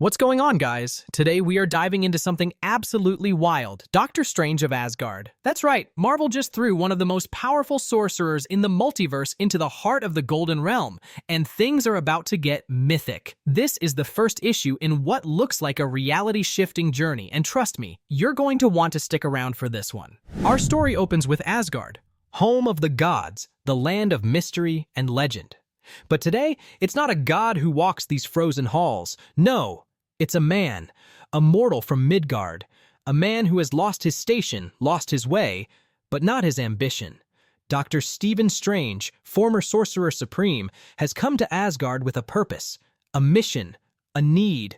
What's going on, guys? Today we are diving into something absolutely wild. Doctor Strange of Asgard. That's right, Marvel just threw one of the most powerful sorcerers in the multiverse into the heart of the Golden Realm, and things are about to get mythic. This is the first issue in what looks like a reality-shifting journey, and trust me, you're going to want to stick around for this one. Our story opens with Asgard, home of the gods, the land of mystery and legend. But today, it's not a god who walks these frozen halls. No, it's a man, a mortal from Midgard, a man who has lost his station, lost his way, but not his ambition. Dr. Stephen Strange, former Sorcerer Supreme, has come to Asgard with a purpose, a mission, a need.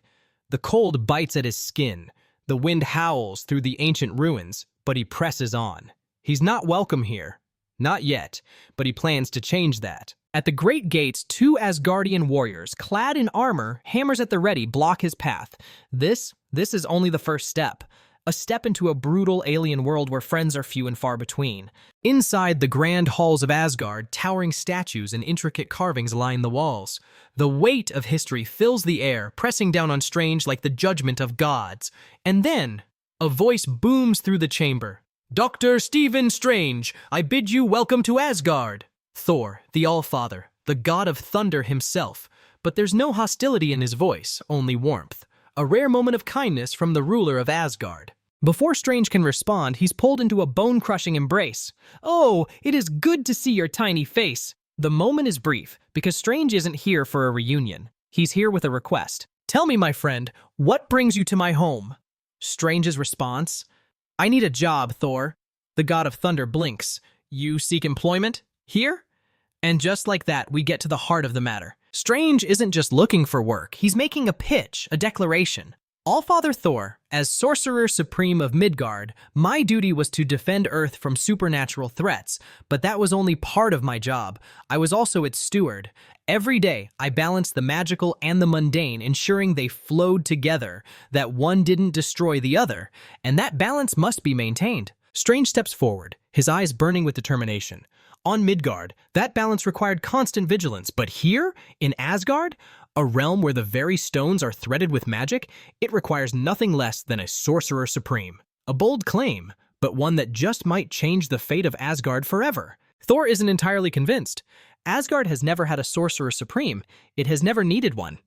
The cold bites at his skin. The wind howls through the ancient ruins, but he presses on. He's not welcome here. Not yet, but he plans to change that. At the great gates, two Asgardian warriors, clad in armor, hammers at the ready, block his path. This is only the first step. A step into a brutal alien world where friends are few and far between. Inside the grand halls of Asgard, towering statues and intricate carvings line the walls. The weight of history fills the air, pressing down on Strange like the judgment of gods. And then, a voice booms through the chamber. "Dr. Stephen Strange, I bid you welcome to Asgard." Thor, the Allfather, the god of thunder himself. But there's no hostility in his voice, only warmth. A rare moment of kindness from the ruler of Asgard. Before Strange can respond, he's pulled into a bone-crushing embrace. "Oh, it is good to see your tiny face." The moment is brief, because Strange isn't here for a reunion. He's here with a request. "Tell me, my friend, what brings you to my home?" Strange's response: "I need a job, Thor." The god of thunder blinks. "You seek employment? Here?" And just like that, we get to the heart of the matter. Strange isn't just looking for work, he's making a pitch, a declaration. Allfather Thor, as Sorcerer Supreme of Midgard, my duty was to defend Earth from supernatural threats, but that was only part of my job. I was also its steward. Every day, I balanced the magical and the mundane, ensuring they flowed together, that one didn't destroy the other, and that balance must be maintained. Strange steps forward, his eyes burning with determination. On Midgard, that balance required constant vigilance, but here, in Asgard, a realm where the very stones are threaded with magic, it requires nothing less than a Sorcerer Supreme. A bold claim, but one that just might change the fate of Asgard forever. Thor isn't entirely convinced. Asgard has never had a Sorcerer Supreme. It has never needed one.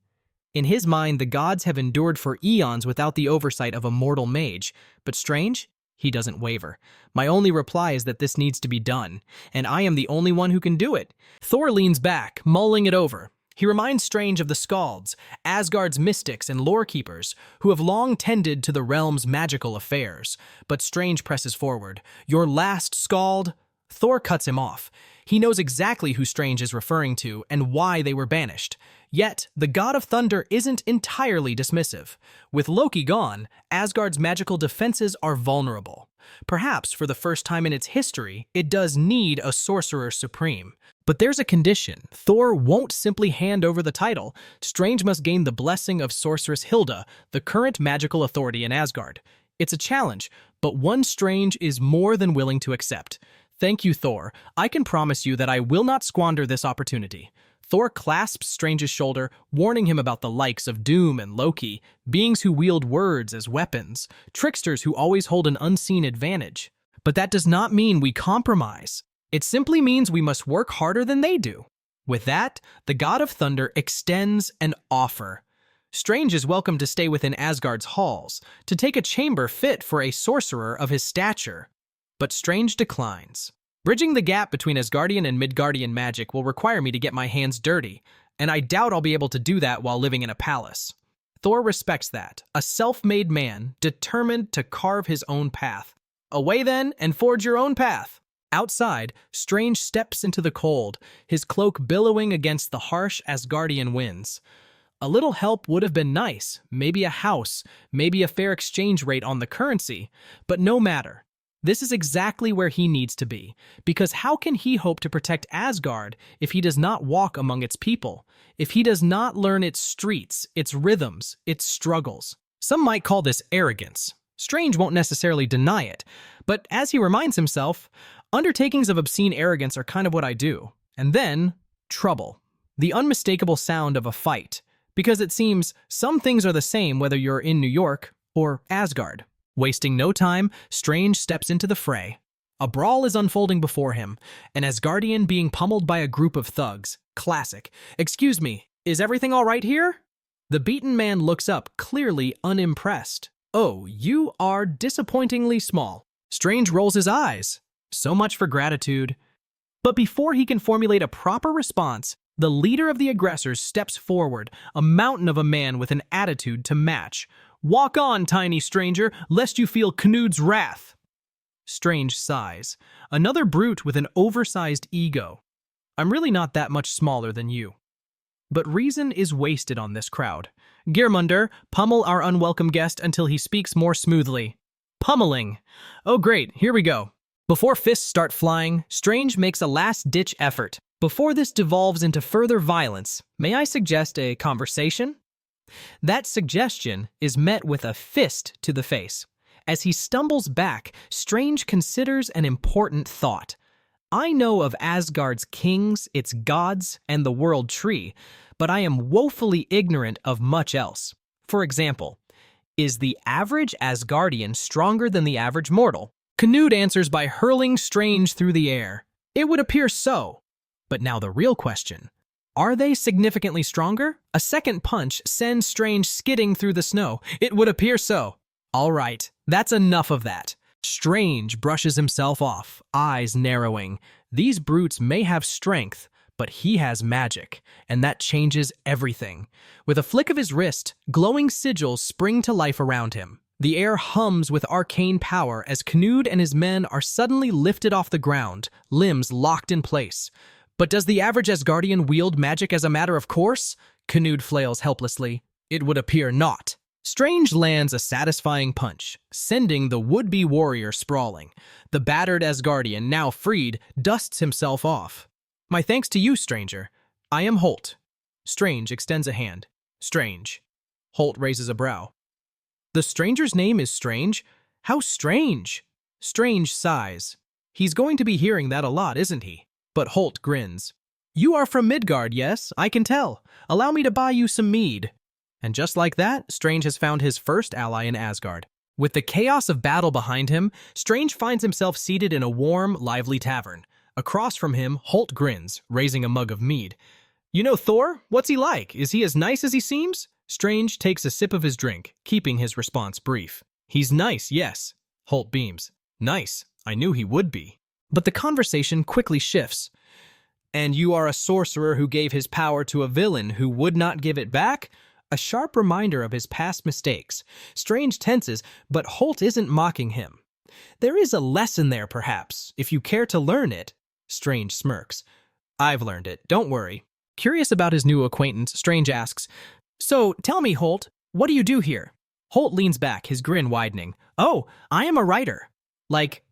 In his mind, the gods have endured for eons without the oversight of a mortal mage. But Strange? He doesn't waver. "My only reply is that this needs to be done, and I am the only one who can do it." Thor leans back, mulling it over. He reminds Strange of the Skalds, Asgard's mystics and lore keepers, who have long tended to the realm's magical affairs. But Strange presses forward. "Your last Skald?" Thor cuts him off. He knows exactly who Strange is referring to and why they were banished. Yet, the god of thunder isn't entirely dismissive. With Loki gone, Asgard's magical defenses are vulnerable. Perhaps, for the first time in its history, it does need a Sorcerer Supreme. But there's a condition. Thor won't simply hand over the title. Strange must gain the blessing of Sorceress Hilda, the current magical authority in Asgard. It's a challenge, but one Strange is more than willing to accept. "Thank you, Thor. I can promise you that I will not squander this opportunity." Thor clasps Strange's shoulder, warning him about the likes of Doom and Loki, beings who wield words as weapons, tricksters who always hold an unseen advantage. But that does not mean we compromise. It simply means we must work harder than they do. With that, the god of thunder extends an offer. Strange is welcome to stay within Asgard's halls, to take a chamber fit for a sorcerer of his stature. But Strange declines. "Bridging the gap between Asgardian and Midgardian magic will require me to get my hands dirty, and I doubt I'll be able to do that while living in a palace." Thor respects that, a self-made man determined to carve his own path. "Away then, and forge your own path." Outside, Strange steps into the cold, his cloak billowing against the harsh Asgardian winds. A little help would have been nice, maybe a house, maybe a fair exchange rate on the currency, but no matter. This is exactly where he needs to be, because how can he hope to protect Asgard if he does not walk among its people, if he does not learn its streets, its rhythms, its struggles? Some might call this arrogance. Strange won't necessarily deny it, but as he reminds himself, undertakings of obscene arrogance are kind of what I do. And then, trouble. The unmistakable sound of a fight, because it seems some things are the same whether you're in New York or Asgard. Wasting no time, Strange steps into the fray. A brawl is unfolding before him, an Asgardian being pummeled by a group of thugs. Classic. "Excuse me, is everything all right here?" The beaten man looks up, clearly unimpressed. "Oh, you are disappointingly small." Strange rolls his eyes. So much for gratitude. But before he can formulate a proper response, the leader of the aggressors steps forward, a mountain of a man with an attitude to match. "Walk on, tiny stranger, lest you feel Knud's wrath." Strange sighs. Another brute with an oversized ego. "I'm really not that much smaller than you." But reason is wasted on this crowd. "Geirmundur, pummel our unwelcome guest until he speaks more smoothly." Pummeling. Oh great, here we go. Before fists start flying, Strange makes a last-ditch effort. "Before this devolves into further violence, may I suggest a conversation?" That suggestion is met with a fist to the face. As he stumbles back, Strange considers an important thought. "I know of Asgard's kings, its gods, and the world tree, but I am woefully ignorant of much else. For example, is the average Asgardian stronger than the average mortal?" Knud answers by hurling Strange through the air. "It would appear so." But now the real question. Are they significantly stronger? A second punch sends Strange skidding through the snow. "It would appear so." All right, that's enough of that. Strange brushes himself off, eyes narrowing. These brutes may have strength, but he has magic, and that changes everything. With a flick of his wrist, glowing sigils spring to life around him. The air hums with arcane power as Knud and his men are suddenly lifted off the ground, limbs locked in place. But does the average Asgardian wield magic as a matter of course? Knud flails helplessly. "It would appear not." Strange lands a satisfying punch, sending the would-be warrior sprawling. The battered Asgardian, now freed, dusts himself off. "My thanks to you, stranger. I am Holt." Strange extends a hand. "Strange." Holt raises a brow. "The stranger's name is Strange? How strange!" Strange sighs. He's going to be hearing that a lot, isn't he? But Holt grins. "You are from Midgard, yes? I can tell. Allow me to buy you some mead." And just like that, Strange has found his first ally in Asgard. With the chaos of battle behind him, Strange finds himself seated in a warm, lively tavern. Across from him, Holt grins, raising a mug of mead. "You know Thor? What's he like? Is he as nice as he seems?" Strange takes a sip of his drink, keeping his response brief. "He's nice, yes." Holt beams. "Nice. I knew he would be." But the conversation quickly shifts. "And you are a sorcerer who gave his power to a villain who would not give it back?" A sharp reminder of his past mistakes. Strange tenses, but Holt isn't mocking him. "There is a lesson there, perhaps, if you care to learn it." Strange smirks. "I've learned it, don't worry." Curious about his new acquaintance, Strange asks, "So, tell me, Holt, what do you do here?" Holt leans back, his grin widening. "Oh, I am a writer." "Like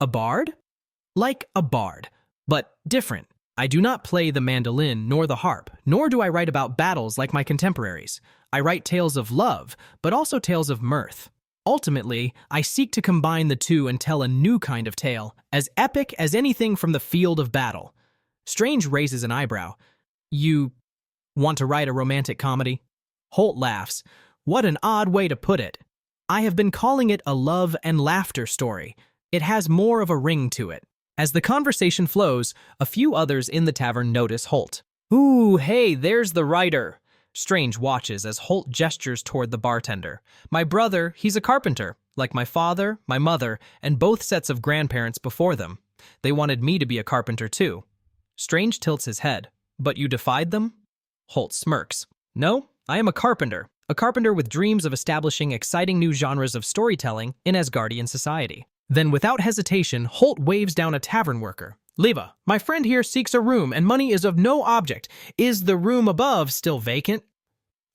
a bard?" "Like a bard, but different. I do not play the mandolin nor the harp, nor do I write about battles like my contemporaries. I write tales of love, but also tales of mirth. Ultimately, I seek to combine the two and tell a new kind of tale, as epic as anything from the field of battle." Strange raises an eyebrow. "You want to write a romantic comedy?" Holt laughs. "What an odd way to put it. I have been calling it a love and laughter story. It has more of a ring to it." As the conversation flows, a few others in the tavern notice Holt. "Ooh, hey, there's the writer." Strange watches as Holt gestures toward the bartender. "My brother, he's a carpenter, like my father, my mother, and both sets of grandparents before them. They wanted me to be a carpenter too." Strange tilts his head. "But you defied them?" Holt smirks. "No, I am a carpenter with dreams of establishing exciting new genres of storytelling in Asgardian society." Then without hesitation, Holt waves down a tavern worker. "Leva, my friend here seeks a room and money is of no object. Is the room above still vacant?"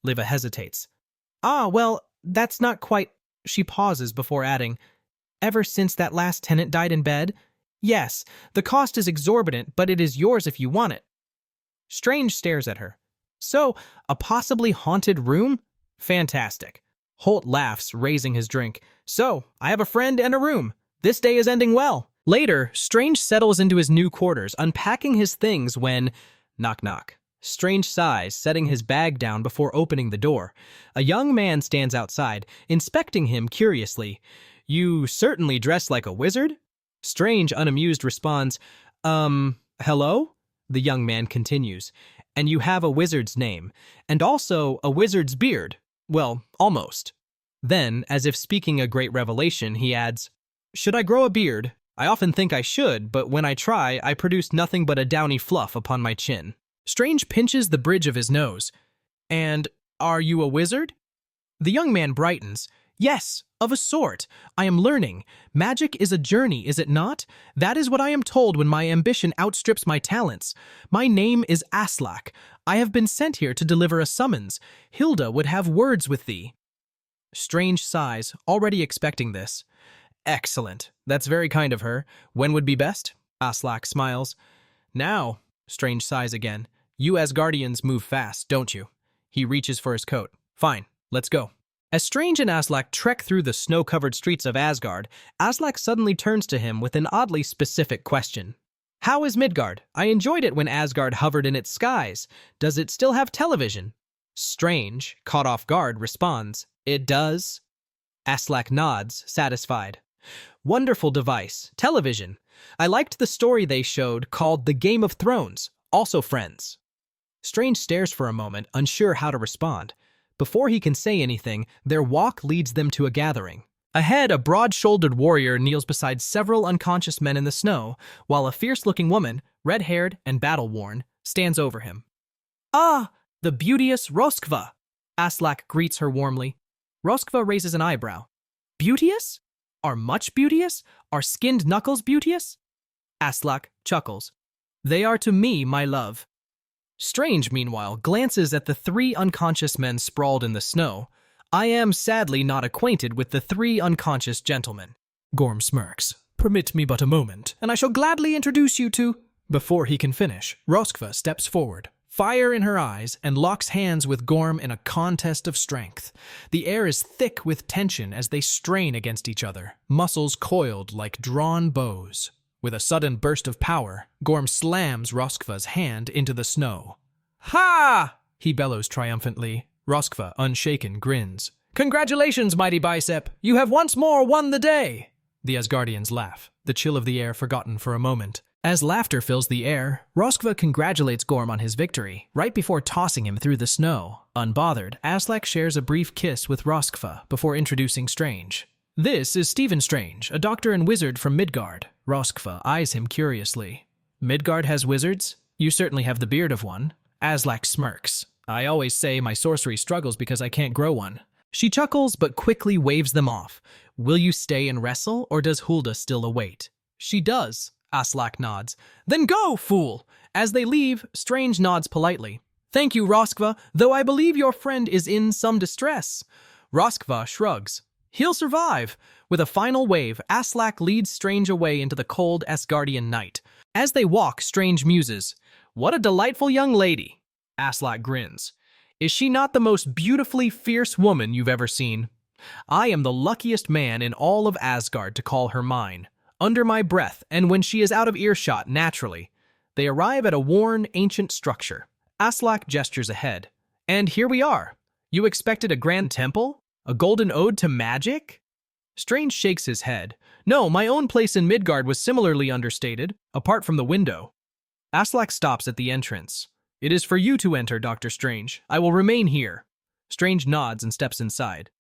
Leva hesitates. "Ah, well, that's not quite..." She pauses before adding, "Ever since that last tenant died in bed? Yes, the cost is exorbitant, but it is yours if you want it." Strange stares at her. "So, a possibly haunted room? Fantastic." Holt laughs, raising his drink. "So, I have a friend and a room. This day is ending well." Later, Strange settles into his new quarters, unpacking his things when... Knock knock. Strange sighs, setting his bag down before opening the door. A young man stands outside, inspecting him curiously. You certainly dress like a wizard? Strange, unamused, responds, hello? The young man continues. And you have a wizard's name, and also a wizard's beard. Well, almost. Then, as if speaking a great revelation, he adds, should I grow a beard? I often think I should, but when I try, I produce nothing but a downy fluff upon my chin. Strange pinches the bridge of his nose. And are you a wizard? The young man brightens. Yes, of a sort. I am learning. Magic is a journey, is it not? That is what I am told when my ambition outstrips my talents. My name is Aslak. I have been sent here to deliver a summons. Hilda would have words with thee. Strange sighs, already expecting this. Excellent. That's very kind of her. When would be best? Aslak smiles. Now. Strange sighs again. You Asgardians move fast, don't you? He reaches for his coat. Fine, let's go. As Strange and Aslak trek through the snow-covered streets of Asgard, Aslak suddenly turns to him with an oddly specific question. How is Midgard? I enjoyed it when Asgard hovered in its skies. Does it still have television? Strange, caught off guard, responds, It does. Aslak nods, satisfied. Wonderful device. Television. I liked the story they showed called The Game of Thrones. Also friends. Strange stares for a moment, unsure how to respond. Before he can say anything, their walk leads them to a gathering. Ahead, a broad-shouldered warrior kneels beside several unconscious men in the snow, while a fierce-looking woman, red-haired and battle-worn, stands over him. Ah, the beauteous Roskva! Aslak greets her warmly. Roskva raises an eyebrow. Beauteous? Are much beauteous? Are skinned knuckles beauteous? Aslak chuckles. They are to me, my love. Strange, meanwhile, glances at the three unconscious men sprawled in the snow. I am sadly not acquainted with the three unconscious gentlemen. Gorm smirks. Permit me but a moment, and I shall gladly introduce you to... Before he can finish, Roskva steps forward, fire in her eyes, and locks hands with Gorm in a contest of strength. The air is thick with tension as they strain against each other, muscles coiled like drawn bows. With a sudden burst of power, Gorm slams Roskva's hand into the snow. Ha! He bellows triumphantly. Roskva, unshaken, grins. Congratulations, mighty bicep! You have once more won the day! The Asgardians laugh, the chill of the air forgotten for a moment. As laughter fills the air, Roskva congratulates Gorm on his victory, right before tossing him through the snow. Unbothered, Aslak shares a brief kiss with Roskva before introducing Strange. This is Stephen Strange, a doctor and wizard from Midgard. Roskva eyes him curiously. Midgard has wizards? You certainly have the beard of one. Aslak smirks. I always say my sorcery struggles because I can't grow one. She chuckles but quickly waves them off. Will you stay and wrestle, or does Hulda still await? She does. Aslak nods. Then go, fool! As they leave, Strange nods politely. Thank you, Roskva, though I believe your friend is in some distress. Roskva shrugs. He'll survive. With a final wave, Aslak leads Strange away into the cold Asgardian night. As they walk, Strange muses. What a delightful young lady. Aslak grins. Is she not the most beautifully fierce woman you've ever seen? I am the luckiest man in all of Asgard to call her mine. Under my breath, and when she is out of earshot, naturally. They arrive at a worn, ancient structure. Aslak gestures ahead. And here we are. You expected a grand temple? A golden ode to magic? Strange shakes his head. No, my own place in Midgard was similarly understated, apart from the window. Aslak stops at the entrance. It is for you to enter, Dr. Strange. I will remain here. Strange nods and steps inside.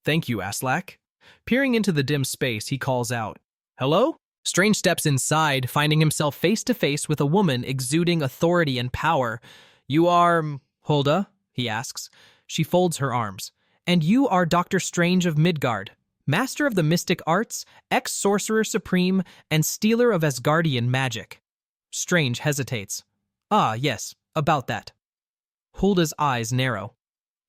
Thank you, Aslak. Peering into the dim space, he calls out, Hello? Strange steps inside, finding himself face to face with a woman exuding authority and power. You are... Hulda? He asks. She folds her arms. And you are Dr. Strange of Midgard, master of the mystic arts, ex-Sorcerer Supreme, and stealer of Asgardian magic. Strange hesitates. Ah, yes, about that. Hulda's eyes narrow.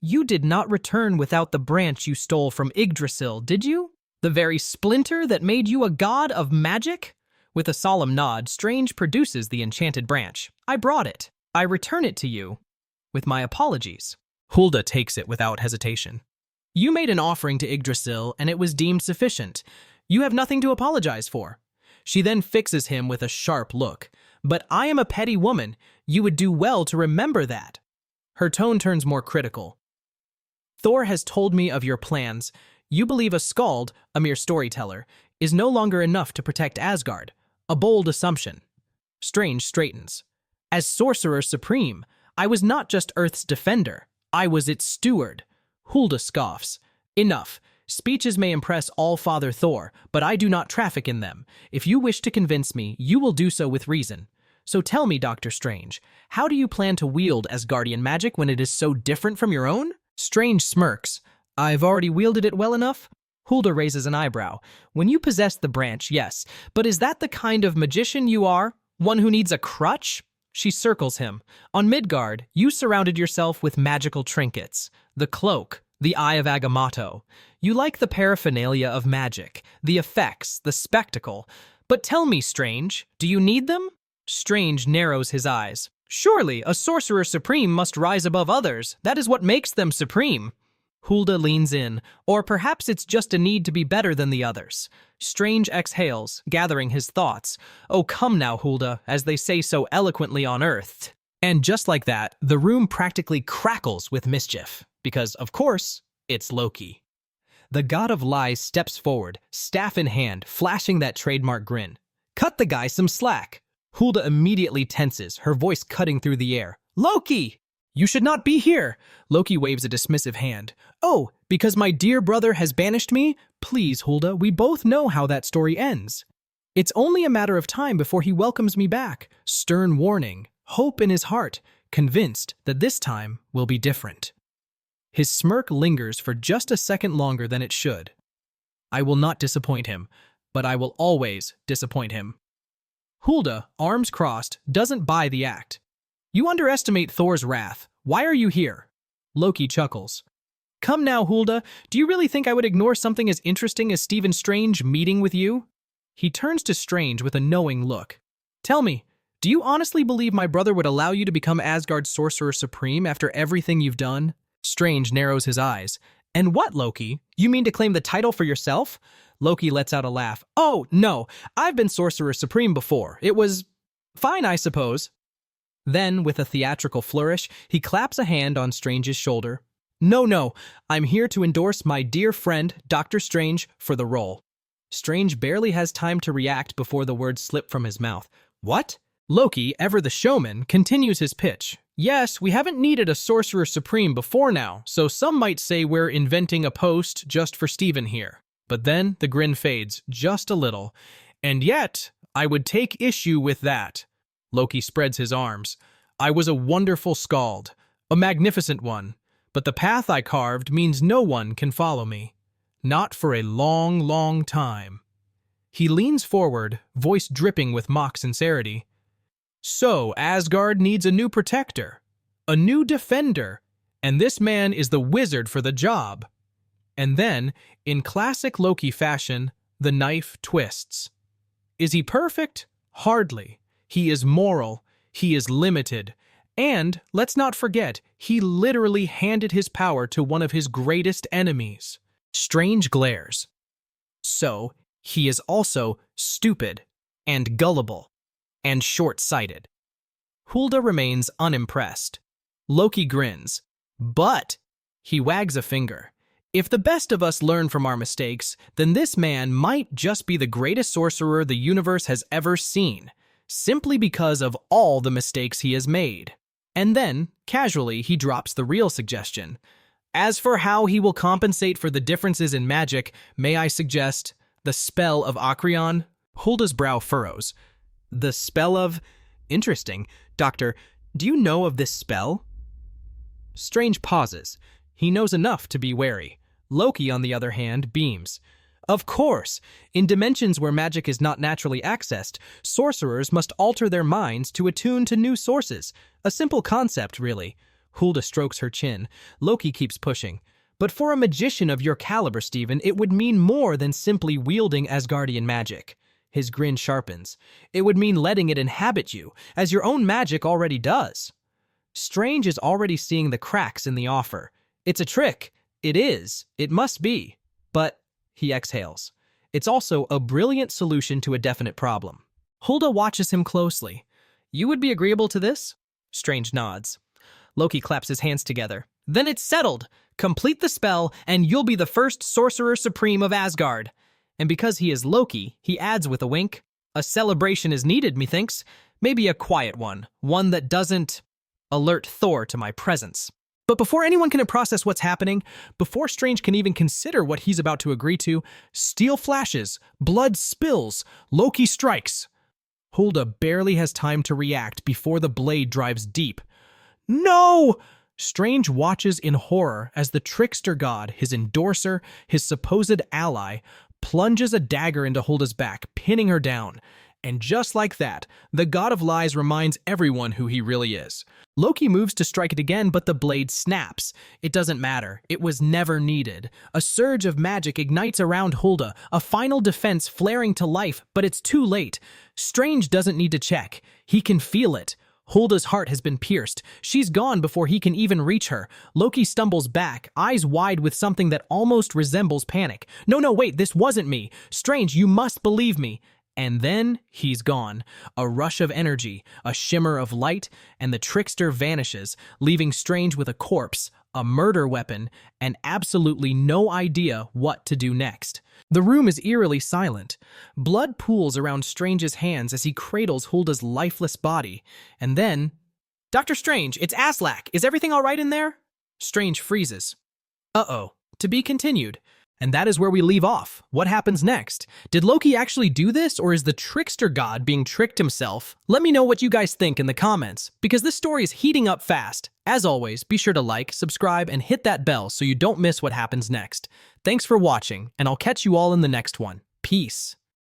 You did not return without the branch you stole from Yggdrasil, did you? The very splinter that made you a god of magic? With a solemn nod, Strange produces the enchanted branch. I brought it. I return it to you. With my apologies. Hulda takes it without hesitation. You made an offering to Yggdrasil, and it was deemed sufficient. You have nothing to apologize for. She then fixes him with a sharp look. But I am a petty woman. You would do well to remember that. Her tone turns more critical. Thor has told me of your plans. You believe a skald, a mere storyteller, is no longer enough to protect Asgard. A bold assumption. Strange straightens. As Sorcerer Supreme, I was not just Earth's defender. I was its steward. Hulda scoffs. Enough. Speeches may impress All-Father Thor, but I do not traffic in them. If you wish to convince me, you will do so with reason. So tell me, Doctor Strange, how do you plan to wield Asgardian magic when it is so different from your own? Strange smirks. I've already wielded it well enough? Hulda raises an eyebrow. When you possess the branch, yes. But is that the kind of magician you are? One who needs a crutch? She circles him. On Midgard, you surrounded yourself with magical trinkets. The cloak, the Eye of Agamotto. You like the paraphernalia of magic, the effects, the spectacle. But tell me, Strange, do you need them? Strange narrows his eyes. Surely, a Sorcerer Supreme must rise above others. That is what makes them supreme. Hulda leans in, or perhaps it's just a need to be better than the others. Strange exhales, gathering his thoughts. Oh, come now, Hulda, as they say so eloquently on Earth. And just like that, the room practically crackles with mischief, because, of course, it's Loki. The god of lies steps forward, staff in hand, flashing that trademark grin. Cut the guy some slack. Hulda immediately tenses, her voice cutting through the air. Loki! You should not be here. Loki waves a dismissive hand. Oh, because my dear brother has banished me? Please, Hulda, we both know how that story ends. It's only a matter of time before he welcomes me back. Stern warning, hope in his heart, convinced that this time will be different. His smirk lingers for just a second longer than it should. I will not disappoint him, but I will always disappoint him. Hulda, arms crossed, doesn't buy the act. You underestimate Thor's wrath. Why are you here? Loki chuckles. Come now, Hulda, do you really think I would ignore something as interesting as Stephen Strange meeting with you? He turns to Strange with a knowing look. Tell me, do you honestly believe my brother would allow you to become Asgard's Sorcerer Supreme after everything you've done? Strange narrows his eyes. And what, Loki? You mean to claim the title for yourself? Loki lets out a laugh. Oh, no, I've been Sorcerer Supreme before. It was fine, I suppose. Then, with a theatrical flourish, he claps a hand on Strange's shoulder. No, I'm here to endorse my dear friend, Dr. Strange, for the role. Strange barely has time to react before the words slip from his mouth. What? Loki, ever the showman, continues his pitch. Yes, we haven't needed a Sorcerer Supreme before now, so some might say we're inventing a post just for Stephen here. But then the grin fades just a little. And yet, I would take issue with that. Loki spreads his arms. I was a wonderful skald, a magnificent one, but the path I carved means no one can follow me. Not for a long, long time. He leans forward, voice dripping with mock sincerity. So, Asgard needs a new protector, a new defender, and this man is the wizard for the job. And then, in classic Loki fashion, the knife twists. Is he perfect? Hardly. He is moral, he is limited, and, let's not forget, he literally handed his power to one of his greatest enemies. Strange glares. So, he is also stupid, and gullible, and short-sighted. Hulda remains unimpressed. Loki grins. But, he wags a finger. If the best of us learn from our mistakes, then this man might just be the greatest sorcerer the universe has ever seen, simply because of all the mistakes he has made. And then, casually, he drops the real suggestion. As for how he will compensate for the differences in magic, may I suggest the spell of Acreon? Hulda's brow furrows. The spell of... Interesting. Doctor, do you know of this spell? Strange pauses. He knows enough to be wary. Loki, on the other hand, beams. Of course, in dimensions where magic is not naturally accessed, sorcerers must alter their minds to attune to new sources. A simple concept, really. Hulda strokes her chin. Loki keeps pushing. But for a magician of your caliber, Stephen, it would mean more than simply wielding Asgardian magic. His grin sharpens. It would mean letting it inhabit you, as your own magic already does. Strange is already seeing the cracks in the offer. It's a trick. It is. It must be. But... He exhales. It's also a brilliant solution to a definite problem. Hulda watches him closely. You would be agreeable to this? Strange nods. Loki claps his hands together. Then it's settled. Complete the spell, and you'll be the first Sorcerer Supreme of Asgard. And because he is Loki, he adds with a wink, a celebration is needed, methinks. Maybe a quiet one that doesn't alert Thor to my presence. But before anyone can process what's happening, before Strange can even consider what he's about to agree to, steel flashes, blood spills, Loki strikes. Hulda barely has time to react before the blade drives deep. No! Strange watches in horror as the trickster god, his endorser, his supposed ally, plunges a dagger into Hulda's back, pinning her down. And just like that, the god of lies reminds everyone who he really is. Loki moves to strike it again, but the blade snaps. It doesn't matter. It was never needed. A surge of magic ignites around Hulda, a final defense flaring to life, but it's too late. Strange doesn't need to check. He can feel it. Hulda's heart has been pierced. She's gone before he can even reach her. Loki stumbles back, eyes wide with something that almost resembles panic. No, wait, this wasn't me. Strange, you must believe me. And then he's gone. A rush of energy, a shimmer of light, and the trickster vanishes, leaving Strange with a corpse, a murder weapon, and absolutely no idea what to do next. The room is eerily silent. Blood pools around Strange's hands as he cradles Hulda's lifeless body. And then, Dr. Strange, it's Aslak. Is everything all right in there? Strange freezes. Uh-oh. To be continued. And that is where we leave off. What happens next? Did Loki actually do this, or is the trickster god being tricked himself? Let me know what you guys think in the comments, because this story is heating up fast. As always, be sure to like, subscribe, and hit that bell so you don't miss what happens next. Thanks for watching, and I'll catch you all in the next one. Peace.